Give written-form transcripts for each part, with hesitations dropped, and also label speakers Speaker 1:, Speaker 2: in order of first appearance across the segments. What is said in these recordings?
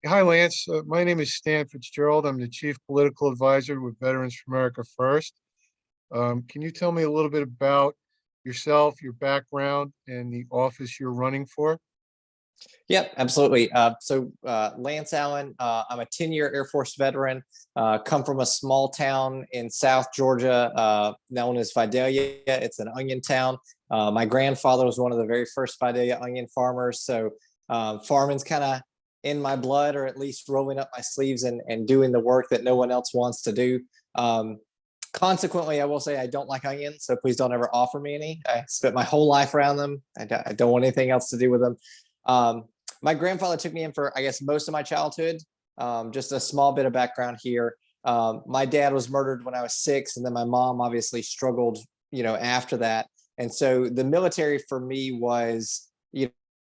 Speaker 1: Hi, Lance. My name is Stan Fitzgerald. I'm the Chief Political Advisor with Veterans for America First. Can you tell me a little bit about yourself, your background, and the office you're running for?
Speaker 2: Yep, absolutely. Lance Allen, I'm a 10-year Air Force veteran, come from a small town in South Georgia known as Vidalia. It's an onion town. My grandfather was one of the very first Vidalia onion farmers. So farming's kind of in my blood, or at least rolling up my sleeves and doing the work that no one else wants to do. Consequently, I will say I don't like onions, so please don't ever offer me any. I spent my whole life around them. I don't want anything else to do with them. My grandfather took me in for, I guess, most of my childhood. Just a small bit of background here. My dad was murdered when I was 6, and then my mom obviously struggled, after that. And so the military for me was,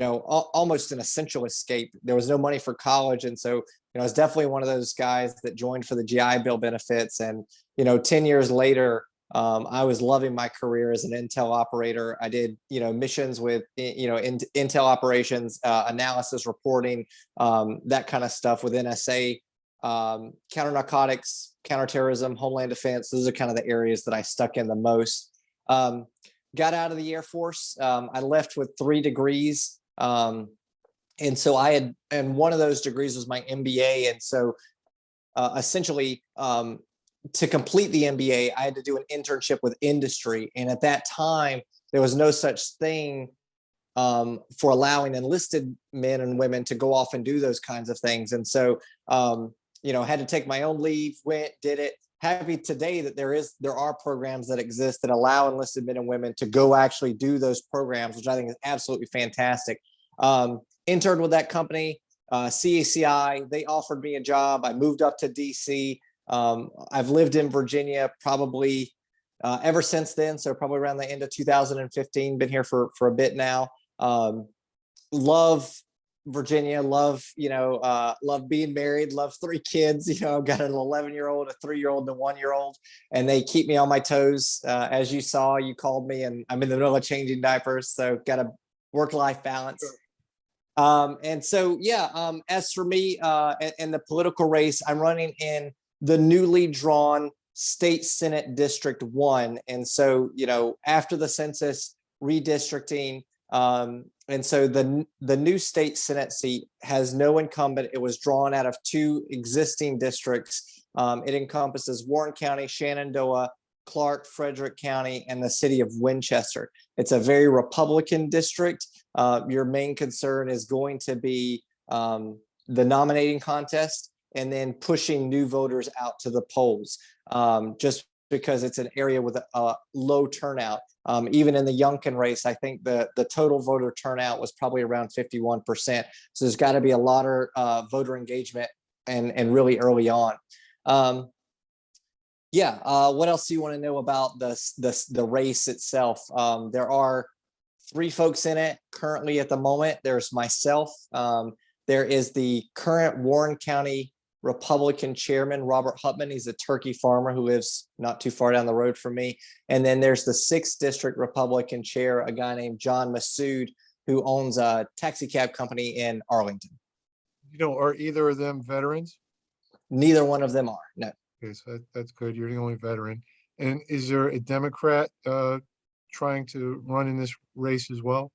Speaker 2: almost an essential escape. There was no money for college, and so I was definitely one of those guys that joined for the GI Bill benefits. And 10 years later, I was loving my career as an intel operator. I did, missions with, intel operations, analysis, reporting, that kind of stuff with NSA, counter narcotics, counterterrorism, homeland defense. Those are kind of the areas that I stuck in the most. Got out of the Air Force. I left with 3 degrees. And so and one of those degrees was my MBA. And so essentially, to complete the MBA, I had to do an internship with industry. And at that time, there was no such thing for allowing enlisted men and women to go off and do those kinds of things. And so, had to take my own leave, went, did it. Happy today that there are programs that exist that allow enlisted men and women to go actually do those programs, which I think is absolutely fantastic. Interned with that company, CACI, they offered me a job. I moved up to DC. I've lived in Virginia probably ever since then. So probably around the end of 2015, been here for a bit now. Love Virginia, love being married, love 3 kids. I've got an 11-year-old, a 3-year-old, and a 1-year-old, and they keep me on my toes. As you saw, you called me and I'm in the middle of changing diapers. So got a work-life balance.
Speaker 1: Sure.
Speaker 2: As for me, in the political race, I'm running in the newly drawn State Senate District 1. And so, after the census redistricting, and so the new state Senate seat has no incumbent. It was drawn out of 2 existing districts. It encompasses Warren County, Shenandoah, Clark, Frederick County, and the city of Winchester. It's a very Republican district. Your main concern is going to be the nominating contest and then pushing new voters out to the polls, just because it's an area with a low turnout. Even in the Youngkin race, I think the total voter turnout was probably around 51%. So there's got to be a lot of voter engagement and really early on. What else do you want to know about the race itself? There are 3 folks in it currently at the moment. There's myself. There is the current Warren County Republican chairman, Robert Hutman. He's a turkey farmer who lives not too far down the road from me. And then there's the 6th district Republican chair, a guy named John Massoud, who owns a taxi cab company in Arlington.
Speaker 1: Are either of them veterans?
Speaker 2: Neither one of them are, no.
Speaker 1: Okay, so that's good. You're the only veteran. And is there a Democrat trying to run in this race as well?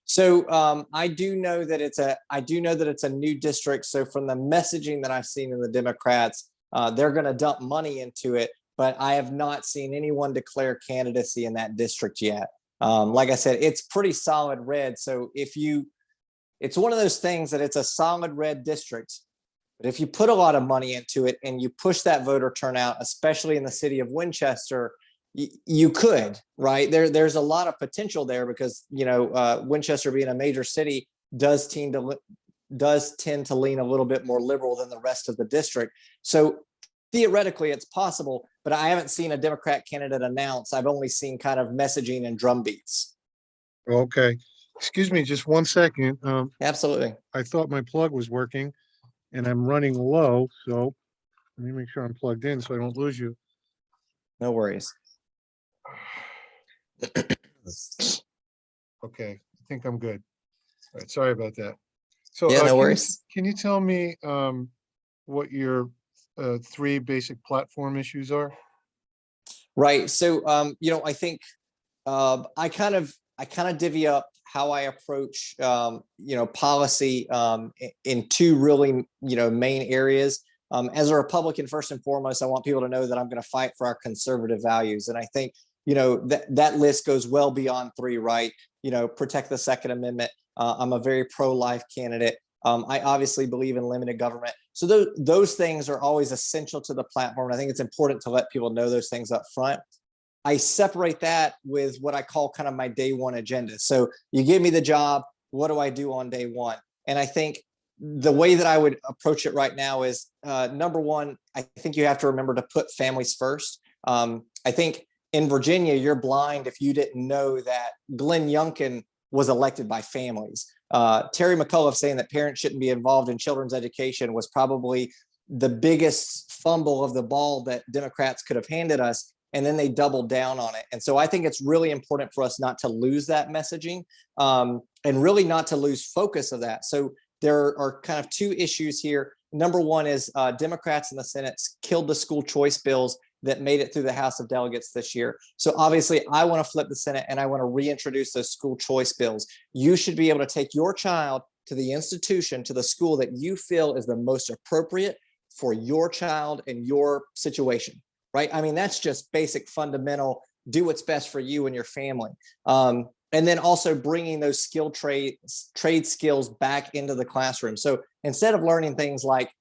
Speaker 2: So I do know that it's a new district. So from the messaging that I've seen in the Democrats, they're going to dump money into it, but I have not seen anyone declare candidacy in that district yet. Like I said, it's pretty solid red. So it's one of those things that it's a solid red district, but if you put a lot of money into it and you push that voter turnout, especially in the city of Winchester, you could, right? There's a lot of potential there because, Winchester being a major city does tend to lean a little bit more liberal than the rest of the district. So theoretically it's possible, but I haven't seen a Democrat candidate announce. I've only seen kind of messaging and drum beats.
Speaker 1: Okay. Excuse me, just 1 second.
Speaker 2: Absolutely.
Speaker 1: I thought my plug was working and I'm running low. So let me make sure I'm plugged in so I don't lose you.
Speaker 2: No worries.
Speaker 1: Okay, I think I'm good. All right, sorry about that. So
Speaker 2: Yeah, no worries.
Speaker 1: can you tell me what your three basic platform issues are?
Speaker 2: Right. So, I think I kind of divvy up how I approach, policy in two really, main areas. As a Republican, first and foremost, I want people to know that I'm going to fight for our conservative values, and I think that list goes well beyond three. Right. Protect the Second Amendment. I'm a very pro-life candidate. I obviously believe in limited government. So those things are always essential to the platform. And I think it's important to let people know those things up front. I separate that with what I call kind of my day one agenda. So you give me the job, what do I do on day one? And I think the way that I would approach it right now is number one, I think you have to remember to put families first. I think in Virginia, you're blind if you didn't know that Glenn Youngkin was elected by families. Terry McAuliffe saying that parents shouldn't be involved in children's education was probably the biggest fumble of the ball that Democrats could have handed us. And then they doubled down on it. And so I think it's really important for us not to lose that messaging and really not to lose focus of that. So there are kind of two issues here. Number one is Democrats in the Senate killed the school choice bills that made it through the House of Delegates this year. So obviously I want to flip the Senate and I want to reintroduce those school choice bills. You should be able to take your child to the institution, to the school that you feel is the most appropriate for your child and your situation. Right. I mean, that's just basic, fundamental, do what's best for you and your family. And then also bringing those trade skills back into the classroom. So instead of learning things like,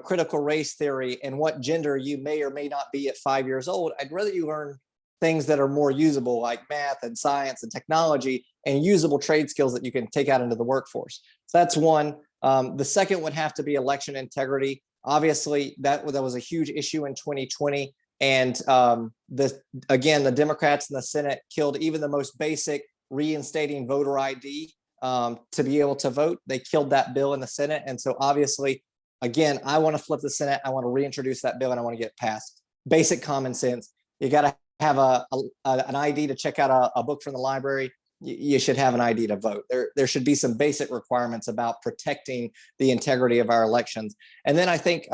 Speaker 2: critical race theory and what gender you may or may not be at 5 years old, I'd rather you learn things that are more usable, like math and science and technology, and usable trade skills that you can take out into the workforce. So that's one. The second would have to be election integrity. Obviously, that was a huge issue in 2020. And the Democrats in the Senate killed even the most basic reinstating voter ID to be able to vote. They killed that bill in the Senate. And so obviously, again, I want to flip the Senate. I want to reintroduce that bill and I want to get it passed. Basic common sense. You got to have an ID to check out a book from the library. You should have an ID to vote. There should be some basic requirements about protecting the integrity of our elections. And then I think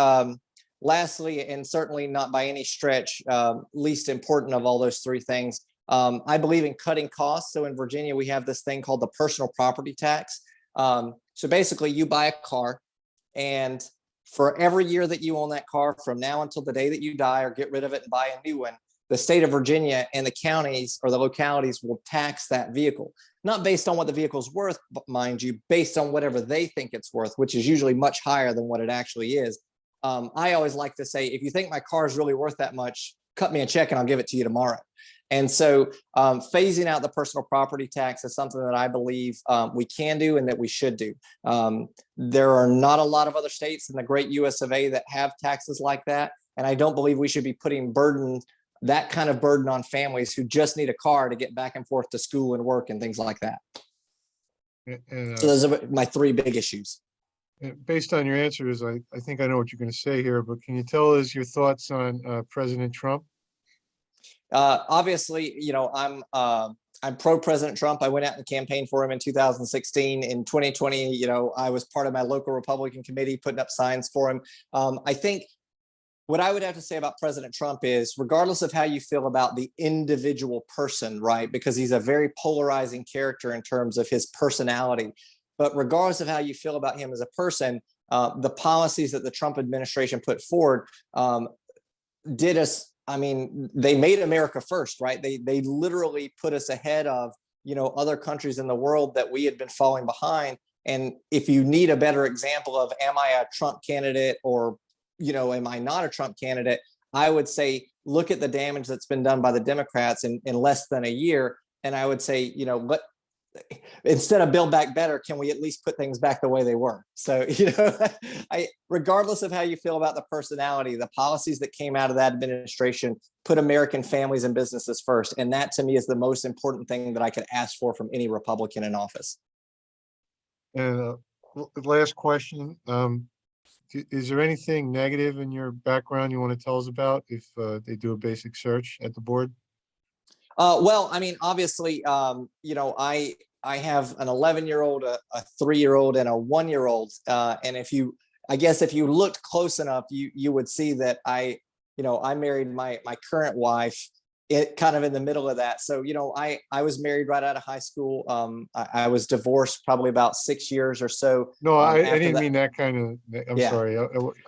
Speaker 2: lastly, and certainly not by any stretch, least important of all those three things, I believe in cutting costs. So in Virginia, we have this thing called the personal property tax. So basically, you buy a car, and for every year that you own that car, from now until the day that you die or get rid of it and buy a new one, the state of Virginia and the counties or the localities will tax that vehicle, not based on what the vehicle's worth, but mind you, based on whatever they think it's worth, which is usually much higher than what it actually is. I always like to say, if you think my car is really worth that much, cut me a check and I'll give it to you tomorrow. And so phasing out the personal property tax is something that I believe we can do and that we should do. There are not a lot of other states in the great US of A that have taxes like that. And I don't believe we should be putting that kind of burden on families who just need a car to get back and forth to school and work and things like that. So those are my three big issues.
Speaker 1: Based on your answers, I think I know what you're going to say here, but can you tell us your thoughts on President Trump?
Speaker 2: Obviously, I'm pro President Trump. I went out and campaigned for him in 2016. In 2020, I was part of my local Republican committee putting up signs for him. I think what I would have to say about President Trump is, regardless of how you feel about the individual person, right, because he's a very polarizing character in terms of his personality, but regardless of how you feel about him as a person, the policies that the Trump administration put forward they made America first, right? They literally put us ahead of, other countries in the world that we had been falling behind. And if you need a better example of, am I a Trump candidate or, am I not a Trump candidate? I would say, look at the damage that's been done by the Democrats in less than a year. And I would say, instead of build back better, can we at least put things back the way they were? So, regardless of how you feel about the personality, the policies that came out of that administration put American families and businesses first. And that to me is the most important thing that I could ask for from any Republican in office.
Speaker 1: And last question, is there anything negative in your background you want to tell us about if they do a basic search at the board?
Speaker 2: Well, I mean, obviously, I have an 11-year-old, a 3-year-old, and a 1-year-old. And I guess if you looked close enough, you would see that I married my current wife kind of in the middle of that. So, I was married right out of high school. I was divorced probably about 6 years or so.
Speaker 1: No, I
Speaker 2: After
Speaker 1: didn't
Speaker 2: that,
Speaker 1: mean that kind of, I'm
Speaker 2: yeah.
Speaker 1: sorry.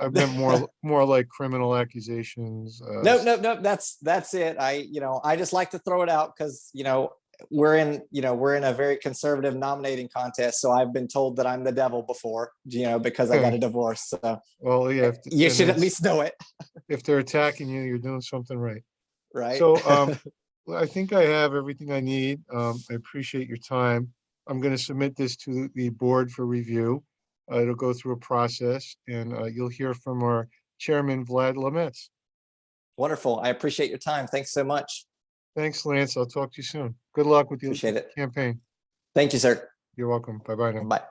Speaker 1: I meant more like criminal accusations.
Speaker 2: No, that's it. I just like to throw it out because, we're in a very conservative nominating contest. So I've been told that I'm the devil before, because I got a divorce. So
Speaker 1: Well, yeah,
Speaker 2: you
Speaker 1: then
Speaker 2: should at least know it,
Speaker 1: if they're attacking you, you're doing something right.
Speaker 2: right?
Speaker 1: So, I think I have everything I need. I appreciate your time. I'm going to submit this to the board for review. It'll go through a process, and you'll hear from our chairman, Vlad Lemets.
Speaker 2: Wonderful. I appreciate your time. Thanks so much.
Speaker 1: Thanks, Lance. I'll talk to you soon. Good luck with your
Speaker 2: Appreciate it.
Speaker 1: campaign.
Speaker 2: Thank you, sir.
Speaker 1: You're welcome. Bye-bye now.
Speaker 2: Bye.